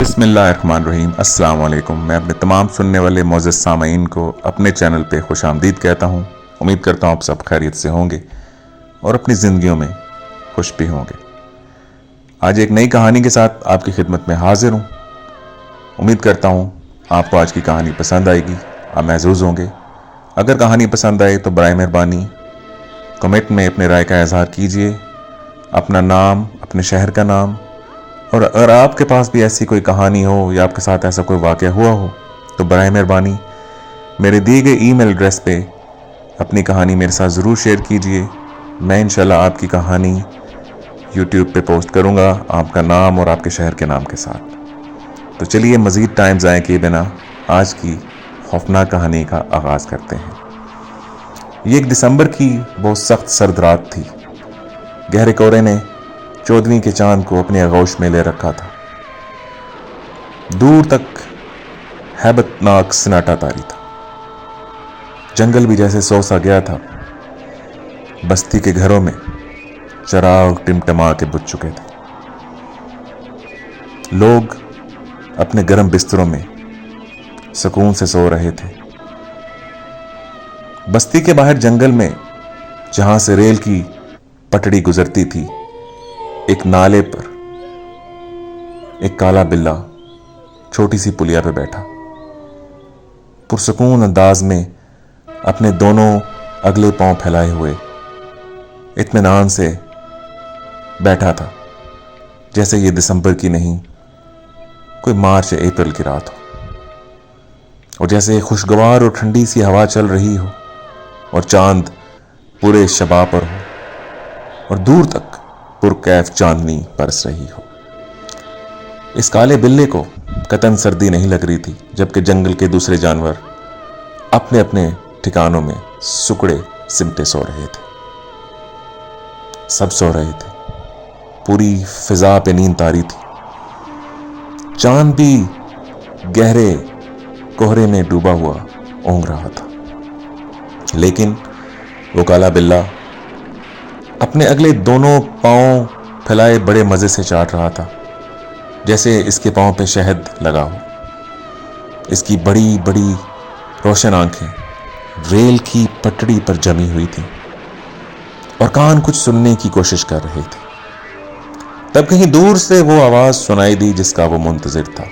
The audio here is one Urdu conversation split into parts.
بسم اللہ الرحمن الرحیم۔ السلام علیکم۔ میں اپنے تمام سننے والے معزز سامعین کو اپنے چینل پہ خوش آمدید کہتا ہوں۔ امید کرتا ہوں آپ سب خیریت سے ہوں گے اور اپنی زندگیوں میں خوش بھی ہوں گے۔ آج ایک نئی کہانی کے ساتھ آپ کی خدمت میں حاضر ہوں۔ امید کرتا ہوں آپ کو آج کی کہانی پسند آئے گی، آپ محظوظ ہوں گے۔ اگر کہانی پسند آئے تو برائے مہربانی کمنٹ میں اپنے رائے کا اظہار کیجیے، اپنا نام، اپنے شہر کا نام، اور اگر آپ کے پاس بھی ایسی کوئی کہانی ہو یا آپ کے ساتھ ایسا کوئی واقعہ ہوا ہو تو برائے مہربانی میرے دیے گئے ای میل ایڈریس پہ اپنی کہانی میرے ساتھ ضرور شیئر کیجئے۔ میں انشاءاللہ آپ کی کہانی یوٹیوب پہ پوسٹ کروں گا آپ کا نام اور آپ کے شہر کے نام کے ساتھ۔ تو چلیے مزید ٹائم ضائع کیے بنا آج کی خوفناک کہانی کا آغاز کرتے ہیں۔ یہ 1 دسمبر کی بہت سخت سرد رات تھی۔ گہرے کورے نے 14ویں کے چاند کو اپنی آغوش میں لے رکھا تھا۔ دور تک ہیبت ناک سناٹا طاری تھا۔ جنگل بھی جیسے سو سا گیا تھا۔ بستی کے گھروں میں چراغ ٹمٹما کے بجھ چکے تھے۔ لوگ اپنے گرم بستروں میں سکون سے سو رہے تھے۔ بستی کے باہر جنگل میں جہاں سے ریل کی پٹڑی گزرتی تھی، ایک نالے پر ایک کالا بلہ چھوٹی سی پلیا پہ بیٹھا پرسکون انداز میں اپنے دونوں اگلے پاؤں پھیلائے ہوئے اطمینان سے بیٹھا تھا، جیسے یہ دسمبر کی نہیں کوئی مارچ یا اپریل کی رات ہو، اور جیسے خوشگوار اور ٹھنڈی سی ہوا چل رہی ہو اور چاند پورے شبا پر ہو اور دور تک پرکیف چاندنی برس رہی ہو۔ اس کالے بلے کو قطعاً سردی نہیں لگ رہی تھی، جبکہ جنگل کے دوسرے جانور اپنے اپنے ٹھکانوں میں سکڑے سمٹے سو رہے تھے۔ سب سو رہے تھے، پوری فضا پہ نیند طاری تھی۔ چاند بھی گہرے کوہرے میں ڈوبا ہوا اونگ رہا تھا، لیکن وہ کالا بلہ اپنے اگلے دونوں پاؤں پھیلائے بڑے مزے سے چاٹ رہا تھا، جیسے اس کے پاؤں پہ شہد لگا ہو۔ اس کی بڑی بڑی روشن آنکھیں ریل کی پٹڑی پر جمی ہوئی تھیں اور کان کچھ سننے کی کوشش کر رہے تھے۔ تب کہیں دور سے وہ آواز سنائی دی جس کا وہ منتظر تھا۔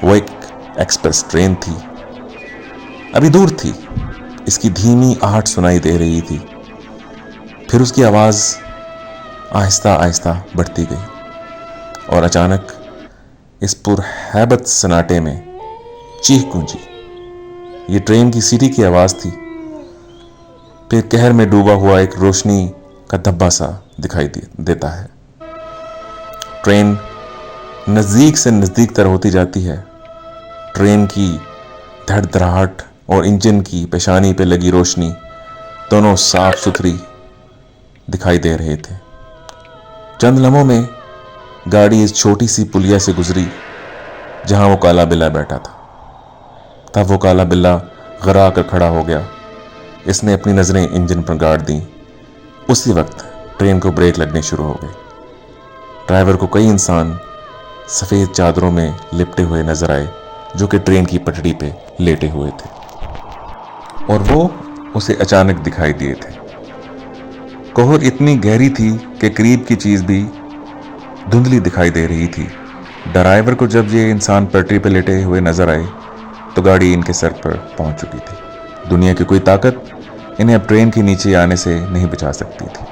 وہ ایک ایکسپریس ٹرین تھی، ابھی دور تھی، اس کی دھیمی آہٹ سنائی دے رہی تھی۔ پھر اس کی آواز آہستہ آہستہ بڑھتی گئی اور اچانک اس پر ہیبت سناٹے میں چیخ گونجی۔ یہ ٹرین کی سیٹی کی آواز تھی۔ پھر قہر میں ڈوبا ہوا ایک روشنی کا دھبا سا دکھائی دیتا ہے۔ ٹرین نزدیک سے نزدیک تر ہوتی جاتی ہے۔ ٹرین کی دھڑ دھڑاہٹ اور انجن کی پیشانی پہ لگی روشنی دونوں صاف ستھری دکھائی دے رہے تھے۔ چند لمحوں میں گاڑی اس چھوٹی سی پلیا سے گزری جہاں وہ کالا بلہ بیٹھا تھا۔ تب وہ کالا بلہ غرا کر کھڑا ہو گیا۔ اس نے اپنی نظریں انجن پر گاڑ دیں۔ اسی وقت ٹرین کو بریک لگنے شروع ہو گئے۔ ڈرائیور کو کئی انسان سفید چادروں میں لپٹے ہوئے نظر آئے جو کہ ٹرین کی پٹڑی پہ لیٹے ہوئے تھے، اور وہ اسے اچانک دکھائی دیے تھے۔ کوہر اتنی گہری تھی کہ قریب کی چیز بھی دھندلی دکھائی دے رہی تھی۔ ڈرائیور کو جب یہ انسان پٹری پہ لیٹے ہوئے نظر آئے تو گاڑی ان کے سر پر پہنچ چکی تھی۔ دنیا کی کوئی طاقت انہیں اب ٹرین کے نیچے آنے سے نہیں بچا سکتی تھی۔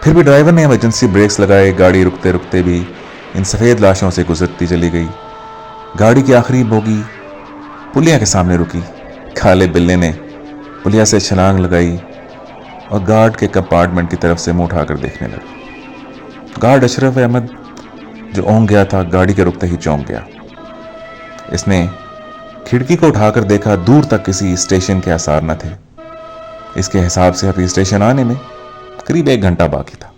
پھر بھی ڈرائیور نے ایمرجنسی بریکس لگائے۔ گاڑی رکتے رکتے بھی ان سفید لاشوں سے گزرتی چلی گئی۔ گاڑی کی آخری بوگی پلیا کے سامنے رکی۔ کالے بلے نے پلیا سے چھلانگ لگائی اور گارڈ کے کمپارٹمنٹ کی طرف سے منہ اٹھا کر دیکھنے لگا۔ گارڈ اشرف احمد جو اونگ گیا تھا گاڑی کے رکتے ہی چونک گیا۔ اس نے کھڑکی کو اٹھا کر دیکھا، دور تک کسی اسٹیشن کے آثار نہ تھے۔ اس کے حساب سے ابھی اسٹیشن آنے میں قریب 1 گھنٹہ باقی تھا۔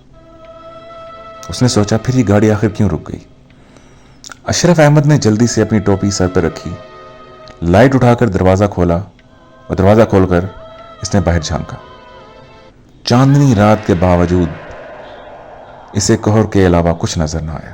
اس نے سوچا پھر یہ گاڑی آخر کیوں رک گئی؟ اشرف احمد نے جلدی سے اپنی ٹوپی سر پر رکھی، لائٹ اٹھا کر دروازہ کھولا اور دروازہ کھول کر اس نے باہر جھانکا۔ چاندنی رات کے باوجود اسے کوہر کے علاوہ کچھ نظر نہ آیا۔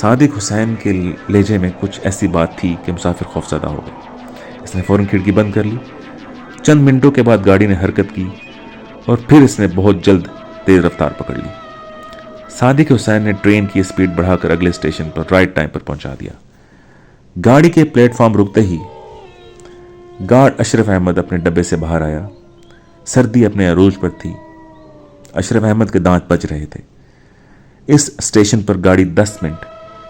صادق حسین کے لہجے میں کچھ ایسی بات تھی کہ مسافر خوفزدہ ہو گئے۔ اس نے فوراً کھڑکی بند کر لی۔ چند منٹوں کے بعد گاڑی نے حرکت کی اور پھر اس نے بہت جلد تیز رفتار پکڑ لی۔ صادق حسین نے ٹرین کی اسپیڈ بڑھا کر اگلے اسٹیشن پر رائٹ ٹائم پر پہنچا دیا۔ گاڑی کے پلیٹ فارم رکتے ہی گارڈ اشرف احمد اپنے ڈبے سے باہر آیا۔ سردی اپنے عروج پر تھی۔ اشرف احمد کے دانت بج رہے تھے۔ اس اسٹیشن پر گاڑی 10 منٹ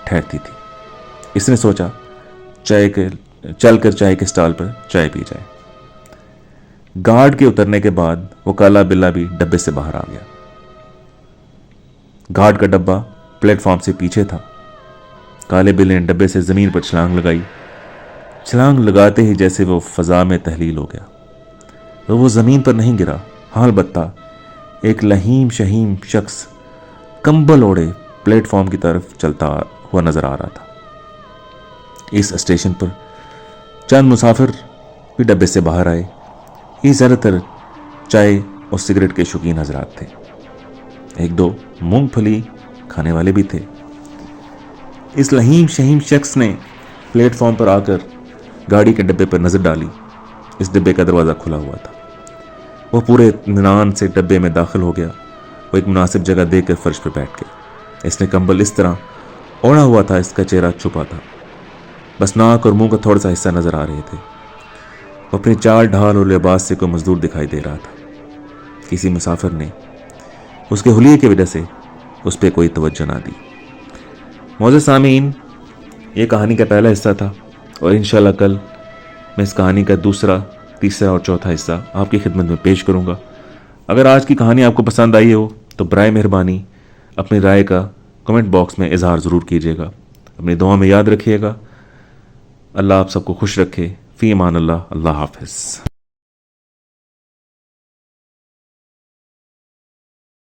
ٹھہرتی تھی۔ اس نے سوچا چل کر چائے کے سٹال پر چائے پی جائے۔ گارڈ کے اترنے کے بعد وہ کالا بلا بھی ڈبے سے باہر آ گیا۔ گارڈ کا ڈبہ پلیٹ فارم سے پیچھے تھا۔ کالے بلے نے ڈبے سے زمین پر چھلانگ لگائی۔ چھلانگ لگاتے ہی جیسے وہ فضا میں تحلیل ہو گیا۔ وہ زمین پر نہیں گرا، ہاں البتہ ایک لہیم شہیم شخص کمبل اوڑے پلیٹ فارم کی طرف چلتا ہوا نظر آ رہا تھا۔ اس اسٹیشن پر چند مسافر بھی ڈبے سے باہر آئے۔ یہ زیادہ تر چائے اور سگریٹ کے شوقین حضرات تھے۔ ایک دو مونگ پھلی کھانے والے بھی تھے۔ اس لہیم شہیم شخص نے پلیٹ فارم پر آ کر گاڑی کے ڈبے پر نظر ڈالی۔ اس ڈبے کا دروازہ کھلا ہوا تھا۔ وہ پورے اطمینان سے ڈبے میں داخل ہو گیا۔ وہ ایک مناسب جگہ دے کر فرش پر بیٹھ گیا۔ اس نے کمبل اس طرح اوڑھا ہوا تھا، اس کا چہرہ چھپا تھا، بس ناک اور منہ کا تھوڑا سا حصہ نظر آ رہے تھے۔ وہ اپنی چال ڈھال اور لباس سے کوئی مزدور دکھائی دے رہا تھا۔ کسی مسافر نے اس کے حلیے کی وجہ سے اس پہ کوئی توجہ نہ دی۔ معزز سامعین، یہ کہانی کا پہلا حصہ تھا اور انشاءاللہ کل میں اس کہانی کا دوسرا، تیسرا اور چوتھا حصہ آپ کی خدمت میں پیش کروں گا۔ اگر آج کی کہانی آپ کو پسند آئی ہو تو برائے مہربانی اپنی رائے کا کمنٹ باکس میں اظہار ضرور کیجیے گا۔ اپنی دعا میں یاد رکھیے گا۔ اللہ آپ سب کو خوش رکھے۔ فی امان اللہ۔ اللہ حافظ۔